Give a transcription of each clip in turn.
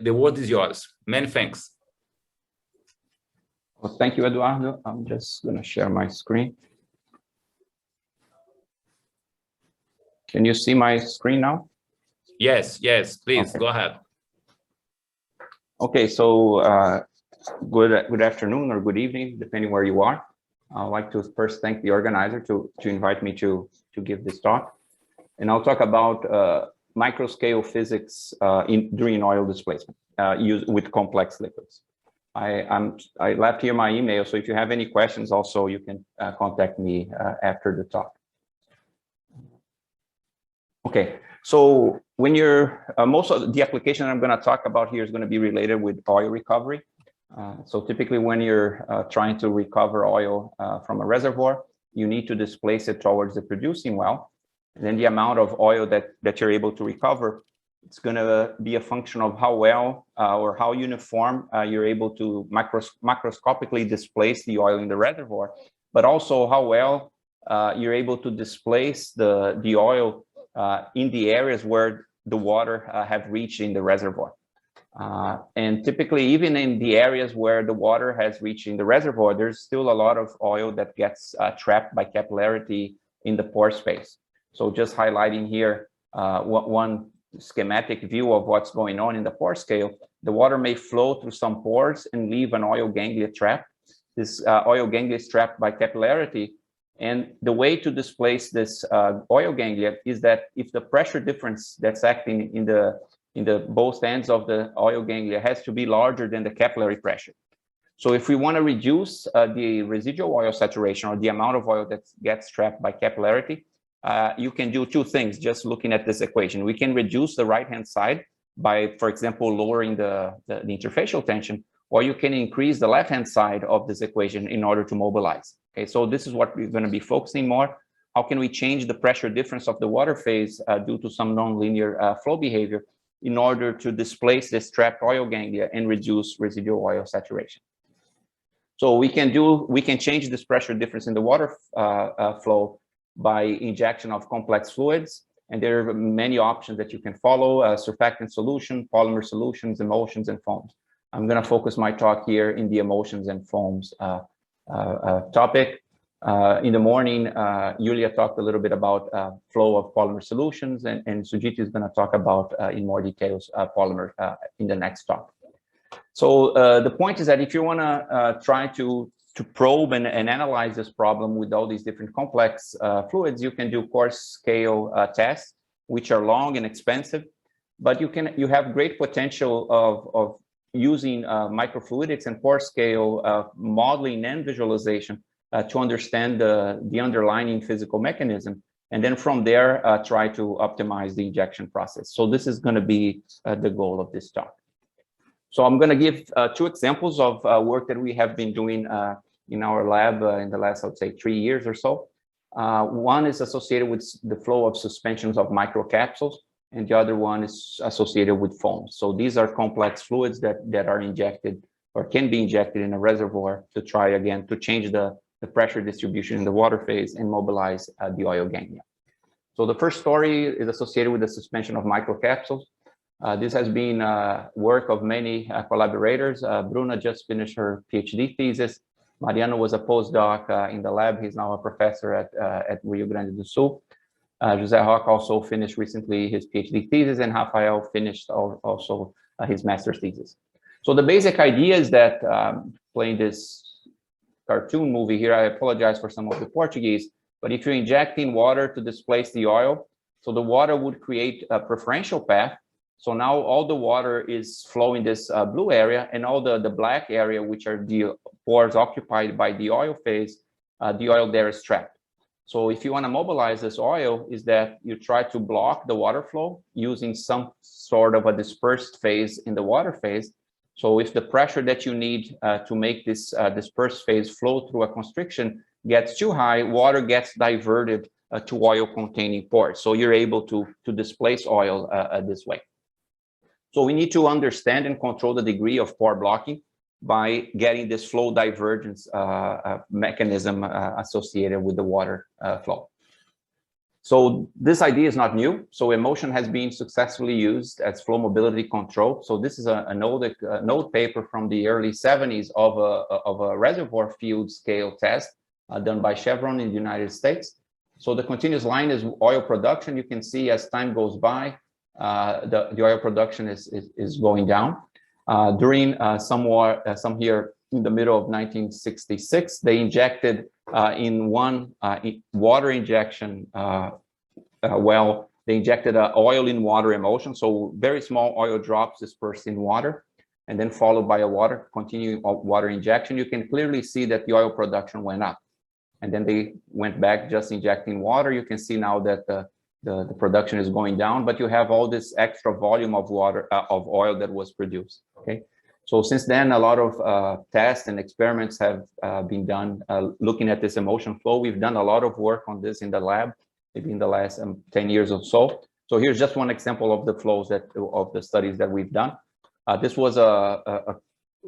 the word is yours. Many thanks. Well, thank you, Eduardo. I'm just going to share my screen. Can you see my screen now? Yes, please, okay. Go ahead. Okay, so good afternoon or good evening, depending where you are. I'd like to first thank the organizer to invite me to give this talk. And I'll talk about microscale physics during oil displacement used with complex liquids. I left here my email, so if you have any questions, also you can contact me after the talk. Okay, so when you're most of the application I'm going to talk about here is going to be related with oil recovery. So typically when you're trying to recover oil from a reservoir, you need to displace it towards the producing well. And then the amount of oil that you're able to recover, it's going to be a function of how well or how uniform you're able to macroscopically displace the oil in the reservoir, but also how well you're able to displace the oil in the areas where the water have reached in the reservoir. And typically, even in the areas where the water has reached in the reservoir, there's still a lot of oil that gets trapped by capillarity in the pore space. So just highlighting here one schematic view of what's going on in the pore scale, the water may flow through some pores and leave an oil ganglia trap. This oil ganglia is trapped by capillarity. And the way to displace this oil ganglia is that if the pressure difference that's acting in the both ends of the oil ganglia has to be larger than the capillary pressure. So if we want to reduce the residual oil saturation or the amount of oil that gets trapped by capillarity, you can do two things just looking at this equation. We can reduce the right-hand side by, for example, lowering the interfacial tension, or you can increase the left-hand side of this equation in order to mobilize. Okay, so this is what we're going to be focusing more. How can we change the pressure difference of the water phase due to some nonlinear flow behavior in order to displace this trapped oil ganglia and reduce residual oil saturation? So we can change this pressure difference in the water flow by injection of complex fluids, and there are many options that you can follow: surfactant solution, polymer solutions, emulsions, and foams. I'm going to focus my talk here in the emulsions and foams topic. In the morning, Yulia talked a little bit about flow of polymer solutions, and Sujit is going to talk about in more details polymer in the next talk. So the point is that if you want to try to probe and analyze this problem with all these different complex fluids, you can do coarse scale tests, which are long and expensive, but you have great potential of using microfluidics and pore scale modeling and visualization to understand the underlying physical mechanism, and then from there try to optimize the injection process. So this is going to be the goal of this talk. So I'm going to give two examples of work that we have been doing in our lab in the last, I would say, 3 years or so. One is associated with the flow of suspensions of microcapsules, and the other one is associated with foams. So these are complex fluids that are injected or can be injected in a reservoir to try again to change the pressure distribution in the water phase and mobilize the oil ganglia. So the first story is associated with the suspension of microcapsules. This has been work of many collaborators. Bruna just finished her PhD thesis. Mariano was a postdoc in the lab. He's now a professor at Rio Grande do Sul. Jose Roque also finished recently his PhD thesis, and Rafael finished also his master's thesis. So the basic idea is that, playing this cartoon movie here, I apologize for some of the Portuguese, but if you're injecting water to displace the oil, so the water would create a preferential path. So now all the water is flowing this blue area, and all the black area, which are the pores occupied by the oil phase, the oil there is trapped. So if you want to mobilize this oil, is that you try to block the water flow using some sort of a dispersed phase in the water phase. So if the pressure that you need to make this dispersed phase flow through a constriction gets too high, water gets diverted to oil-containing pores. So you're able to displace oil this way. So we need to understand and control the degree of pore blocking by getting this flow divergence mechanism associated with the water flow. So this idea is not new. So emulsion has been successfully used as flow mobility control. So this is an old paper from the early 70s of a reservoir field scale test done by Chevron in the United States. So the continuous line is oil production. You can see as time goes by, the oil production is going down. During some here in the middle of 1966, they injected in one water injection well, they injected oil in water emulsion, so very small oil drops dispersed in water, and then followed by a continuing water injection. You can clearly see that the oil production went up, and then they went back just injecting water. You can see now that the production is going down, but you have all this extra volume of water of oil that was produced. Okay, so since then a lot of tests and experiments have been done looking at this emulsion flow. We've done a lot of work on this in the lab, maybe in the last 10 years or so. So here's just one example of the flows of the studies that we've done. This was a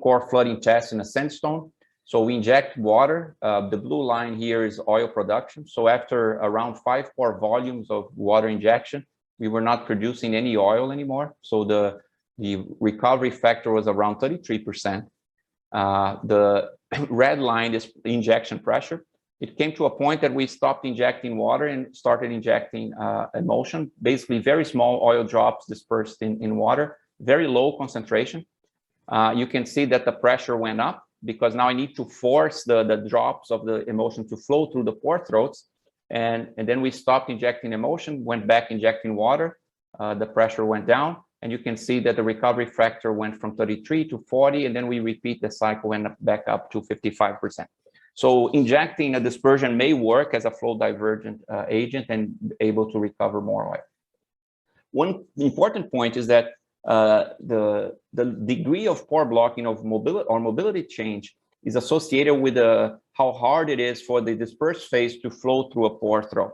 core flooding test in a sandstone. So we inject water. The blue line here is oil production. So after around 5 pore volumes of water injection, we were not producing any oil anymore. So the recovery factor was around 33%. The red line is injection pressure. It came to a point that we stopped injecting water and started injecting emulsion, basically very small oil drops dispersed in water, very low concentration. You can see that the pressure went up because now I need to force the drops of the emulsion to flow through the pore throats. And then we stopped injecting emulsion, went back injecting water, the pressure went down, and you can see that the recovery factor went from 33 to 40, and then we repeat the cycle, went back up to 55%. So injecting a dispersion may work as a flow divergent agent and able to recover more oil. One important point is that the degree of pore blocking of mobility change is associated with how hard it is for the dispersed phase to flow through a pore throat.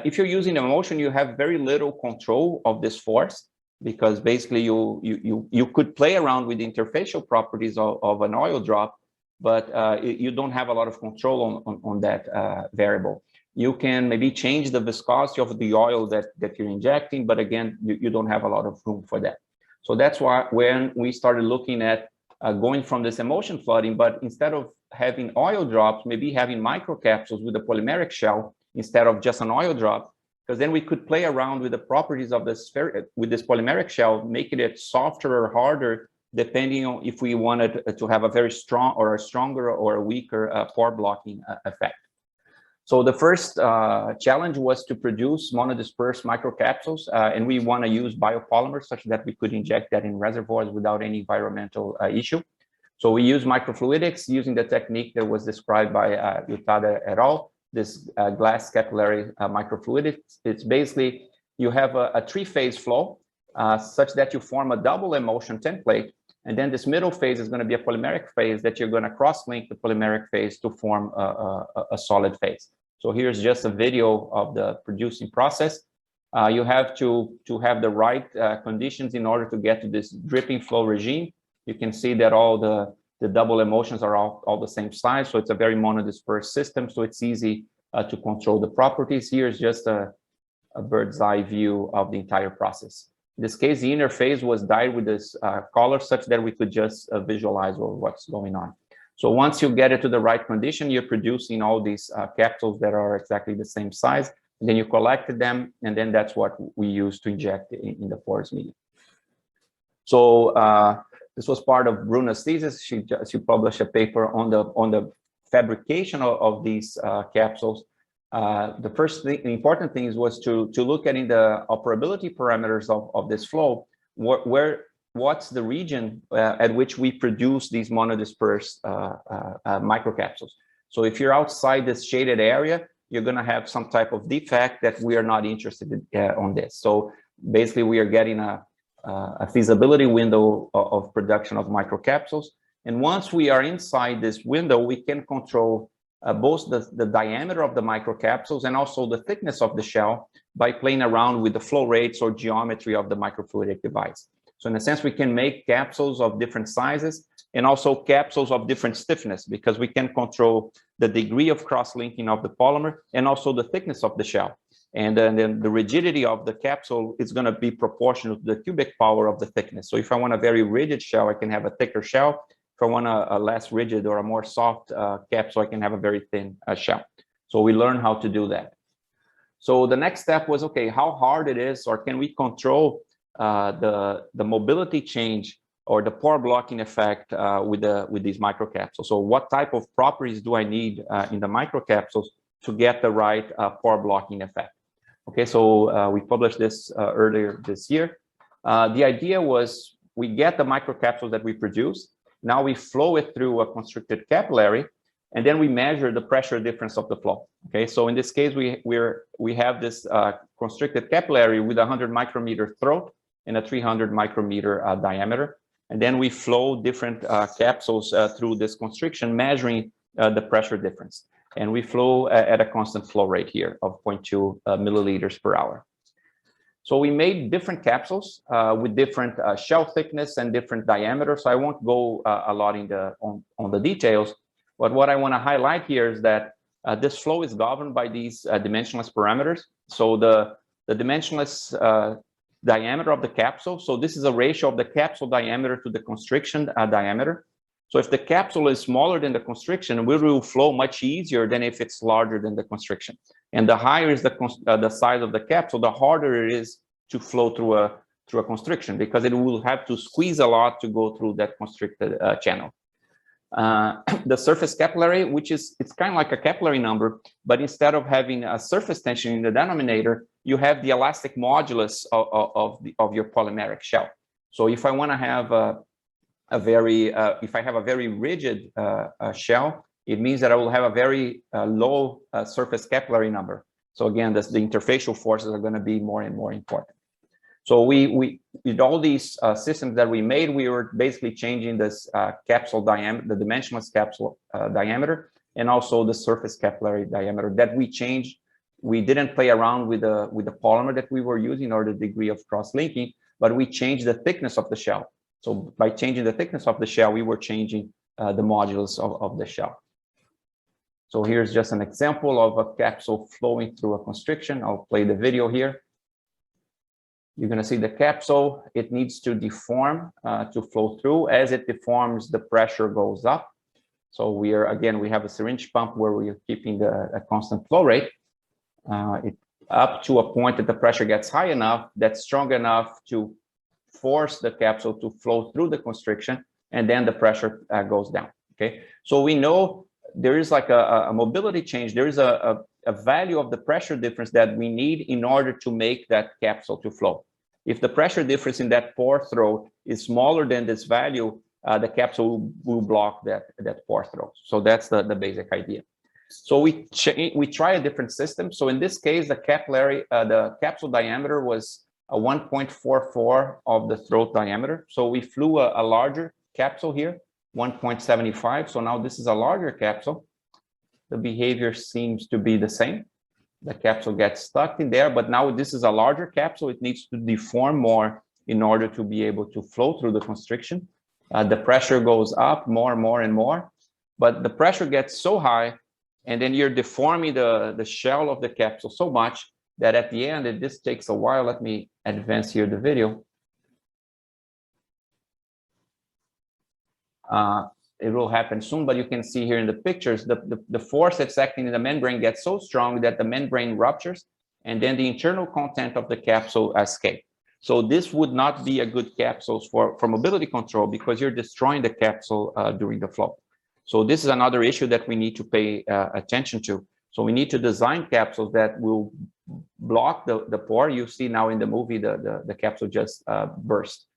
If you're using emulsion, you have very little control of this force, because basically you could play around with the interfacial properties of an oil drop, but you don't have a lot of control on that variable. You can maybe change the viscosity of the oil that you're injecting, but again, you don't have a lot of room for that. So that's why when we started looking at going from this emulsion flooding, but instead of having oil drops, maybe having microcapsules with a polymeric shell instead of just an oil drop, because then we could play around with the properties of this with this polymeric shell, making it softer or harder, depending on if we wanted to have a very strong or a stronger or a weaker pore blocking effect. So the first challenge was to produce monodispersed microcapsules, and we want to use biopolymers such that we could inject that in reservoirs without any environmental issue. So we use microfluidics using the technique that was described by Utada et al. This glass capillary microfluidics. It's basically, you have a three-phase flow such that you form a double emulsion template, and then this middle phase is going to be a polymeric phase that you're going to cross-link the polymeric phase to form a solid phase. So here's just a video of the producing process. You have to have the right conditions in order to get to this dripping flow regime. You can see that all the double emulsions are all the same size, so it's a very monodispersed system, so it's easy to control the properties. Here's just a bird's eye view of the entire process. In this case, the inner phase was dyed with this color such that we could just visualize what's going on. So once you get it to the right condition, you're producing all these capsules that are exactly the same size, and then you collected them, and then that's what we use to inject in the porous medium. So this was part of Bruna's thesis. She published a paper on the fabrication of these capsules. The first thing, the important thing was to look at in the operability parameters of this flow, what's the region at which we produce these monodispersed microcapsules. So if you're outside this shaded area, you're going to have some type of defect that we are not interested in on this. So basically, we are getting a feasibility window of production of microcapsules. And once we are inside this window, we can control both the diameter of the microcapsules and also the thickness of the shell by playing around with the flow rates or geometry of the microfluidic device. So in a sense, we can make capsules of different sizes and also capsules of different stiffness, because we can control the degree of cross-linking of the polymer and also the thickness of the shell. And then the rigidity of the capsule is going to be proportional to the cubic power of the thickness. So if I want a very rigid shell, I can have a thicker shell. If I want a less rigid or a more soft capsule, I can have a very thin shell. So we learn how to do that. So the next step was, okay, how hard it is, or can we control the mobility change or the pore blocking effect with these microcapsules? So what type of properties do I need in the microcapsules to get the right pore blocking effect? Okay, so we published this earlier this year. The idea was we get the microcapsules that we produce. Now we flow it through a constricted capillary, and then we measure the pressure difference of the flow. Okay, so in this case, we have this constricted capillary with a 100 micrometer throat and a 300 micrometer diameter. And then we flow different capsules through this constriction, measuring the pressure difference. And we flow at a constant flow rate here of 0.2 milliliters per hour. So we made different capsules with different shell thickness and different diameters. So I won't go a lot on the details, but what I want to highlight here is that this flow is governed by these dimensionless parameters. So the dimensionless diameter of the capsule. So this is a ratio of the capsule diameter to the constriction diameter. So if the capsule is smaller than the constriction, it will flow much easier than if it's larger than the constriction. And the higher is the size of the capsule, the harder it is to flow through a constriction, because it will have to squeeze a lot to go through that constricted channel. The surface capillary, it's kind of like a capillary number, but instead of having a surface tension in the denominator, you have the elastic modulus of your polymeric shell. So if I want to have if I have a very rigid shell, it means that I will have a very low surface capillary number. So again, the interfacial forces are going to be more and more important. So we with all these systems that we made, we were basically changing this capsule diameter, the dimensionless capsule diameter, and also the surface capillary diameter that we changed. We didn't play around with the polymer that we were using or the degree of cross-linking, but we changed the thickness of the shell. So by changing the thickness of the shell, we were changing the modulus of the shell. So here's just an example of a capsule flowing through a constriction. I'll play the video here. You're going to see the capsule. It needs to deform to flow through. As it deforms, the pressure goes up. So we have a syringe pump where we are keeping a constant flow rate. Up to a point that the pressure gets high enough, that's strong enough to force the capsule to flow through the constriction, and then the pressure goes down. Okay, so we know there is like a mobility change. There is a value of the pressure difference that we need in order to make that capsule to flow. If the pressure difference in that pore throat is smaller than this value, the capsule will block that pore throat. So that's the basic idea. So we try a different system. So in this case, the capsule diameter was a 1.44 of the throat diameter. So we flew a larger capsule here, 1.75. So now this is a larger capsule. The behavior seems to be the same. The capsule gets stuck in there, but now this is a larger capsule. It needs to deform more in order to be able to flow through the constriction. The pressure goes up more and more and more, but the pressure gets so high, and then you're deforming the shell of the capsule so much that at the end, this takes a while. Let me advance here the video. It will happen soon, but you can see here in the pictures, the force that's acting in the membrane gets so strong that the membrane ruptures, and then the internal content of the capsule escape. So this would not be a good capsule for mobility control, because you're destroying the capsule during the flow. So this is another issue that we need to pay attention to. So we need to design capsules that will block the pore. You see now in the movie, the capsule just burst.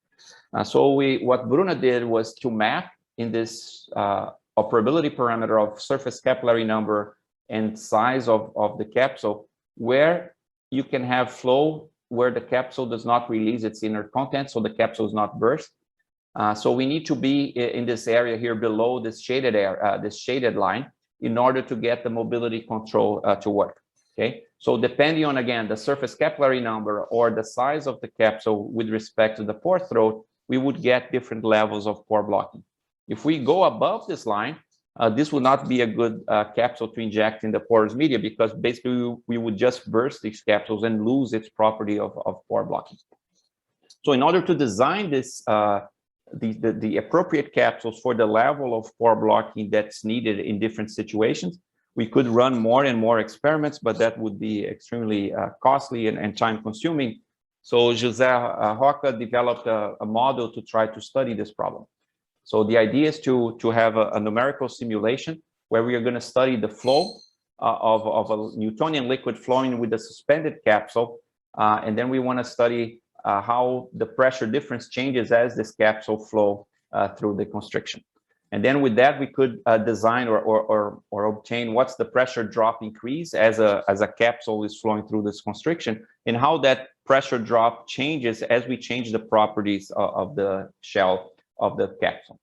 So what Bruna did was to map in this operability parameter of surface capillary number and size of the capsule, where you can have flow where the capsule does not release its inner content, so the capsule is not burst. So we need to be in this area here below this shaded area, this shaded line, in order to get the mobility control to work. Okay, so depending on, again, the surface capillary number or the size of the capsule with respect to the pore throat, we would get different levels of pore blocking. If we go above this line, this would not be a good capsule to inject in the porous media, because basically we would just burst these capsules and lose its property of pore blocking. So in order to design this, the appropriate capsules for the level of pore blocking that's needed in different situations, we could run more and more experiments, but that would be extremely costly and time consuming. So José Roca developed a model to try to study this problem. So the idea is to have a numerical simulation where we are going to study the flow of a Newtonian liquid flowing with a suspended capsule. And then we want to study how the pressure difference changes as this capsule flow through the constriction. And then with that, we could design or obtain what's the pressure drop increase as a capsule is flowing through this constriction, and how that pressure drop changes as we change the properties of the shell of the capsule.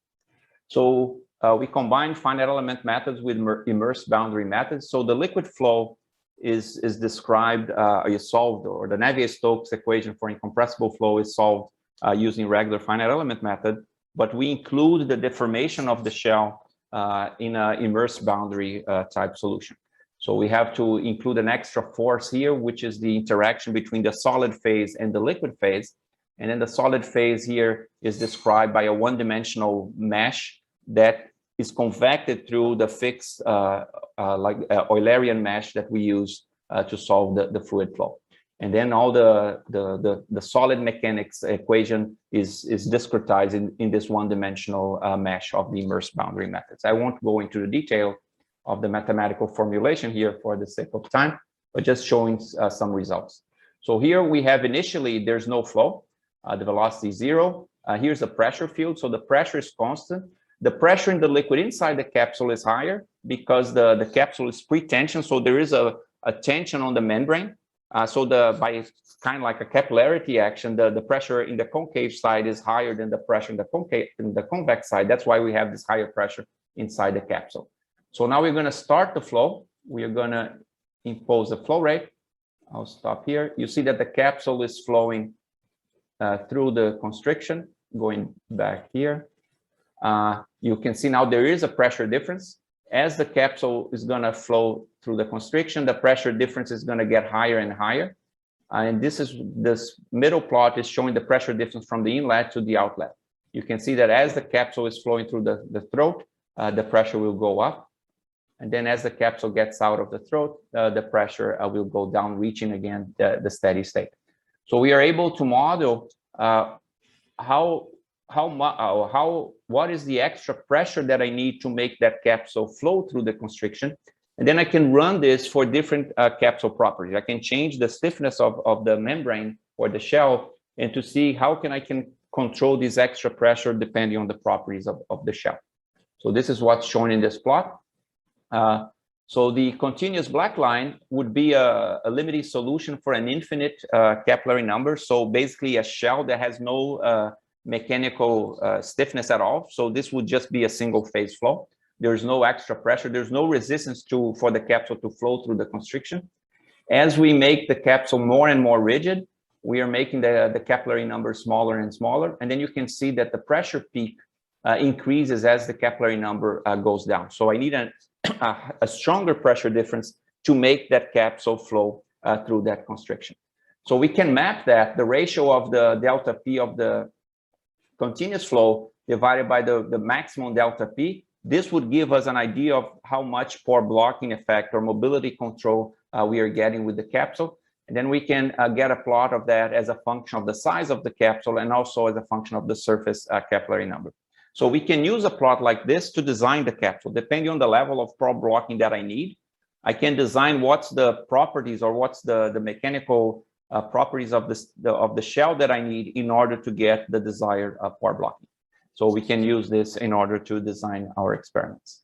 So we combine finite element methods with immersed boundary methods. So the liquid flow is described, is solved, or the Navier-Stokes equation for incompressible flow is solved using regular finite element method, but we include the deformation of the shell in an immersed boundary type solution. So we have to include an extra force here, which is the interaction between the solid phase and the liquid phase. And then the solid phase here is described by a one-dimensional mesh that is convected through the fixed Eulerian mesh that we use to solve the fluid flow. And then all the solid mechanics equation is discretized in this one-dimensional mesh of the immersed boundary methods. I won't go into the detail of the mathematical formulation here for the sake of time, but just showing some results. So here we have initially, there's no flow. The velocity is 0. Here's the pressure field. So the pressure is constant. The pressure in the liquid inside the capsule is higher because the capsule is pre-tension. So there is a tension on the membrane. So by kind of like a capillarity action, the pressure in the concave side is higher than the pressure in the convex side. That's why we have this higher pressure inside the capsule. So now we're going to start the flow. We are going to impose the flow rate. I'll stop here. You see that the capsule is flowing through the constriction, going back here. You can see now there is a pressure difference. As the capsule is going to flow through the constriction, the pressure difference is going to get higher and higher. And this middle plot is showing the pressure difference from the inlet to the outlet. You can see that as the capsule is flowing through the throat, the pressure will go up. And then as the capsule gets out of the throat, the pressure will go down, reaching again the steady state. So we are able to model what is the extra pressure that I need to make that capsule flow through the constriction. And then I can run this for different capsule properties. I can change the stiffness of the membrane or the shell, and to see how I can control this extra pressure depending on the properties of the shell. So this is what's shown in this plot. So the continuous black line would be a limiting solution for an infinite capillary number. So basically a shell that has no mechanical stiffness at all. So this would just be a single phase flow. There's no extra pressure. There's no resistance for the capsule to flow through the constriction. As we make the capsule more and more rigid, we are making the capillary number smaller and smaller. And then you can see that the pressure peak increases as the capillary number goes down. So I need a stronger pressure difference to make that capsule flow through that constriction. So we can map that, the ratio of the delta P of the continuous flow divided by the maximum delta P. This would give us an idea of how much pore blocking effect or mobility control we are getting with the capsule. And then we can get a plot of that as a function of the size of the capsule and also as a function of the surface capillary number. So we can use a plot like this to design the capsule. Depending on the level of pore blocking that I need, I can design what's the properties or what's the mechanical properties of the shell that I need in order to get the desired pore blocking. So we can use this in order to design our experiments.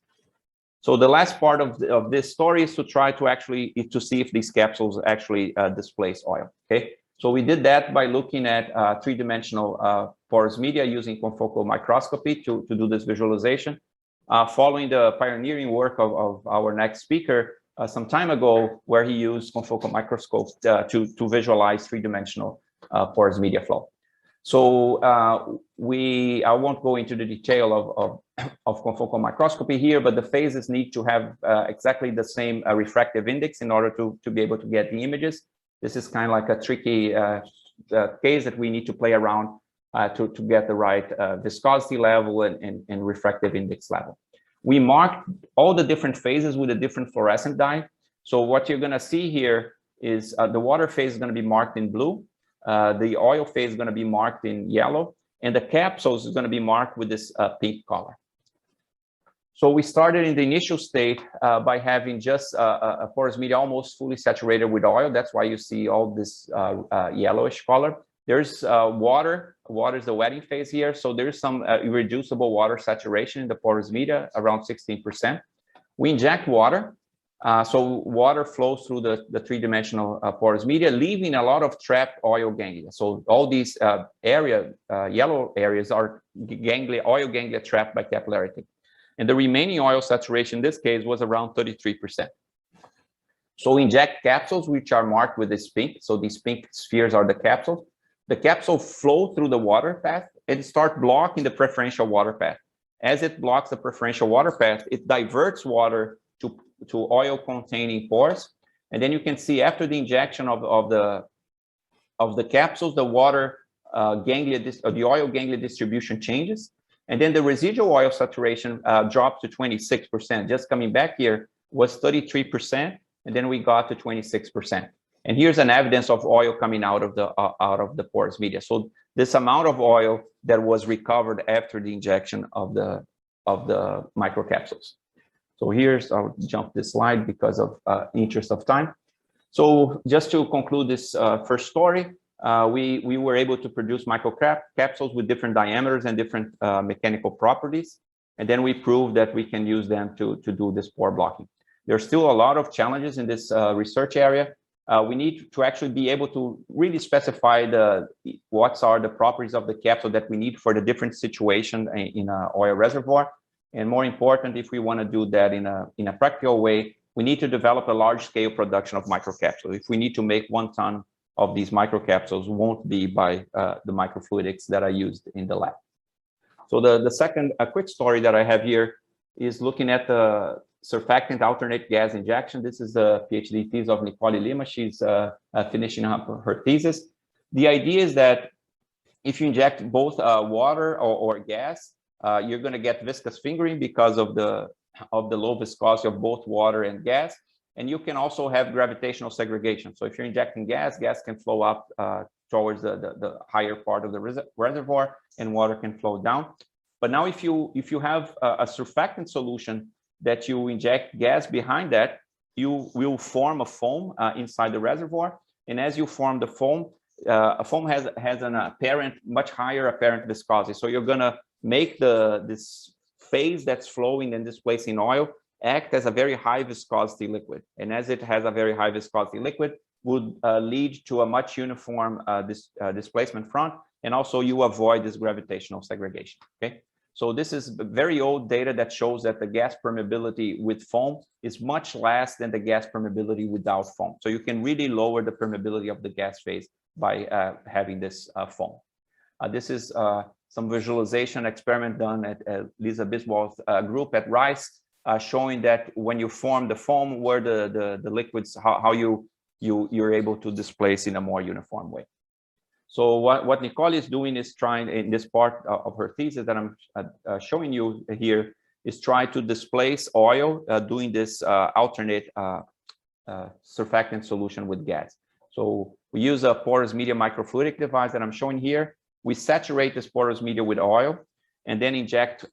So the last part of this story is to try to see if these capsules actually displace oil. Okay, so we did that by looking at three-dimensional porous media using confocal microscopy to do this visualization. Following the pioneering work of our next speaker some time ago, where he used confocal microscopes to visualize three-dimensional porous media flow. So I won't go into the detail of confocal microscopy here, but the phases need to have exactly the same refractive index in order to be able to get the images. This is kind of like a tricky case that we need to play around to get the right viscosity level and refractive index level. We marked all the different phases with a different fluorescent dye. So what you're going to see here is the water phase is going to be marked in blue. The oil phase is going to be marked in yellow, and the capsules is going to be marked with this pink color. So we started in the initial state by having just a porous media almost fully saturated with oil. That's why you see all this yellowish color. There's water. Water is the wetting phase here. So there's some irreducible water saturation in the porous media, around 16%. We inject water. So water flows through the three-dimensional porous media, leaving a lot of trapped oil ganglia. So all these yellow areas are oil ganglia trapped by capillarity. And the remaining oil saturation in this case was around 33%. So we inject capsules, which are marked with this pink. So these pink spheres are the capsules. The capsule flow through the water path and start blocking the preferential water path. As it blocks the preferential water path, it diverts water to oil-containing pores, and then you can see after the injection of the capsules, the water the oil ganglia distribution changes, and then the residual oil saturation dropped to 26%. Just coming back here was 33%, and then we got to 26%. And here's an evidence of oil coming out of the porous media. So this amount of oil that was recovered after the injection of the microcapsules. So here's, I'll jump this slide because of interest of time. So just to conclude this first story, we were able to produce microcapsules with different diameters and different mechanical properties. And then we proved that we can use them to do this pore blocking. There's still a lot of challenges in this research area. We need to actually be able to really specify what are the properties of the capsule that we need for the different situation in an oil reservoir. And more important, if we want to do that in a practical way, we need to develop a large-scale production of microcapsules. If we need to make 1 ton of these microcapsules, won't be by the microfluidics that are used in the lab. So the second quick story that I have here is looking at the surfactant alternate gas injection. This is the PhD thesis of Nicole Lima. She's finishing up her thesis. The idea is that if you inject both water or gas, you're going to get viscous fingering because of the low viscosity of both water and gas, and you can also have gravitational segregation. So if you're injecting gas can flow up towards the higher part of the reservoir, and water can flow down. But now, if you have a surfactant solution that you inject gas behind that, you will form a foam inside the reservoir, and as you form the foam, a foam has an much higher apparent viscosity. So you're going to make this phase that's flowing and displacing oil act as a very high viscosity liquid. And as it has a very high viscosity liquid, would lead to a much uniform displacement front, and also you avoid this gravitational segregation. Okay, so this is very old data that shows that the gas permeability with foam is much less than the gas permeability without foam. So you can really lower the permeability of the gas phase by having this foam. This is some visualization experiment done at Lisa Biswald's group at Rice, showing that when you form the foam, where the liquids, how you're able to displace in a more uniform way. So what Nicole is doing is trying, in this part of her thesis that I'm showing you here, is try to displace oil doing this alternate surfactant solution with gas. So we use a porous media microfluidic device that I'm showing here. We saturate this porous media with oil and then inject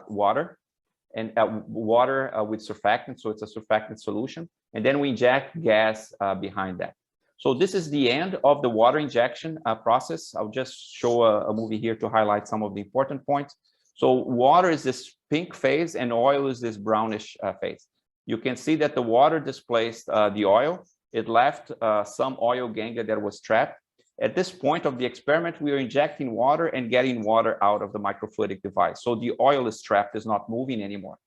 water with surfactant. So it's a surfactant solution. And then we inject gas behind that. So this is the end of the water injection process. I'll just show a movie here to highlight some of the important points. So water is this pink phase and oil is this brownish phase. You can see that the water displaced the oil. It left some oil ganglia that was trapped. At this point of the experiment, we are injecting water and getting water out of the microfluidic device. So the oil is trapped, is not moving anymore.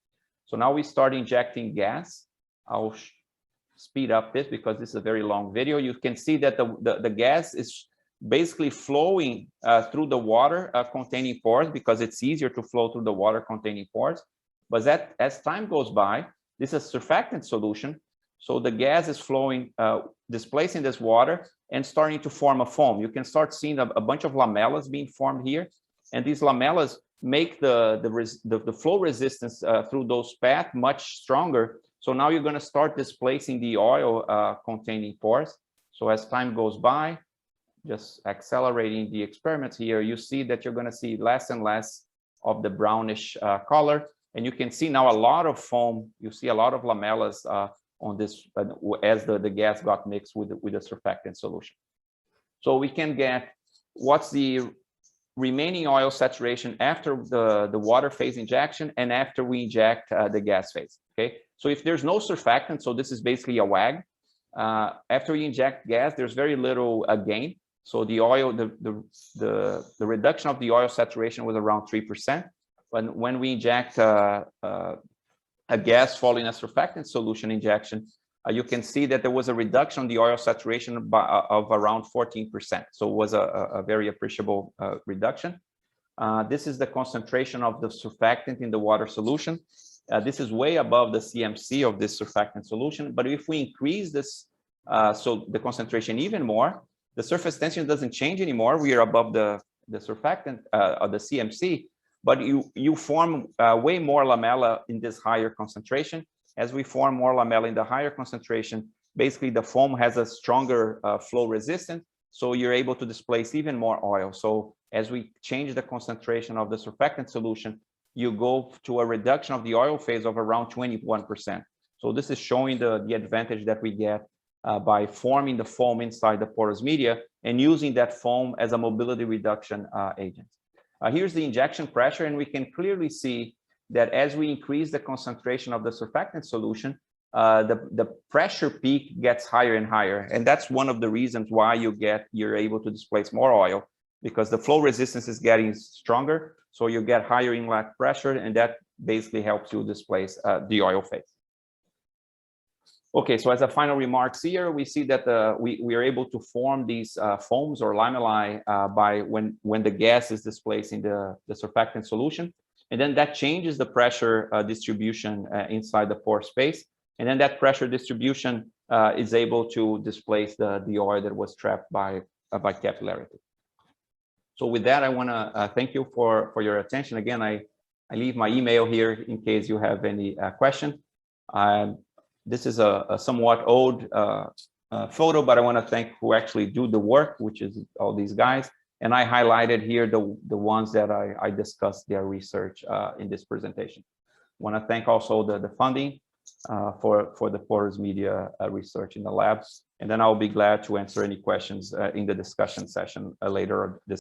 So now we start injecting gas. I'll speed up this because this is a very long video. You can see that the gas is basically flowing through the water containing pores, because it's easier to flow through the water containing pores. But that, as time goes by, this is a surfactant solution. So the gas is flowing, displacing this water and starting to form a foam. You can start seeing a bunch of lamellas being formed here. And these lamellas make the flow resistance through those paths much stronger. So now you're going to start displacing the oil containing pores. So as time goes by, just accelerating the experiments here, you see that you're going to see less and less of the brownish color. And you can see now a lot of foam. You see a lot of lamellas on this as the gas got mixed with the surfactant solution. So we can get what's the remaining oil saturation after the water phase injection and after we inject the gas phase. Okay, so if there's no surfactant, so this is basically a WAG. After we inject gas, there's very little gain. So the oil, the reduction of the oil saturation was around 3%. But when we inject a gas following a surfactant solution injection, you can see that there was a reduction in the oil saturation of around 14%. So it was a very appreciable reduction. This is the concentration of the surfactant in the water solution. This is way above the CMC of this surfactant solution. But if we increase this, so the concentration even more, the surface tension doesn't change anymore. We are above the surfactant of the CMC, but you form way more lamella in this higher concentration. As we form more lamella in the higher concentration, basically the foam has a stronger flow resistance, so you're able to displace even more oil. So as we change the concentration of the surfactant solution, you go to a reduction of the oil phase of around 21%. So this is showing the advantage that we get by forming the foam inside the porous media and using that foam as a mobility reduction agent. Here's the injection pressure, and we can clearly see that as we increase the concentration of the surfactant solution, the pressure peak gets higher and higher. And that's one of the reasons why you're able to displace more oil, because the flow resistance is getting stronger. So you get higher inlet pressure, and that basically helps you displace the oil phase. Okay, so as a final remarks here, we see that we are able to form these foams or lamellae by when the gas is displacing the surfactant solution. And then that changes the pressure distribution inside the pore space. And then that pressure distribution is able to displace the oil that was trapped by capillarity. So with that, I want to thank you for your attention. Again, I leave my email here in case you have any question. This is a somewhat old photo, but I want to thank who actually do the work, which is all these guys. And I highlighted here the ones that I discussed their research in this presentation. I want to thank also the funding for the porous media research in the labs. And then I'll be glad to answer any questions in the discussion session later this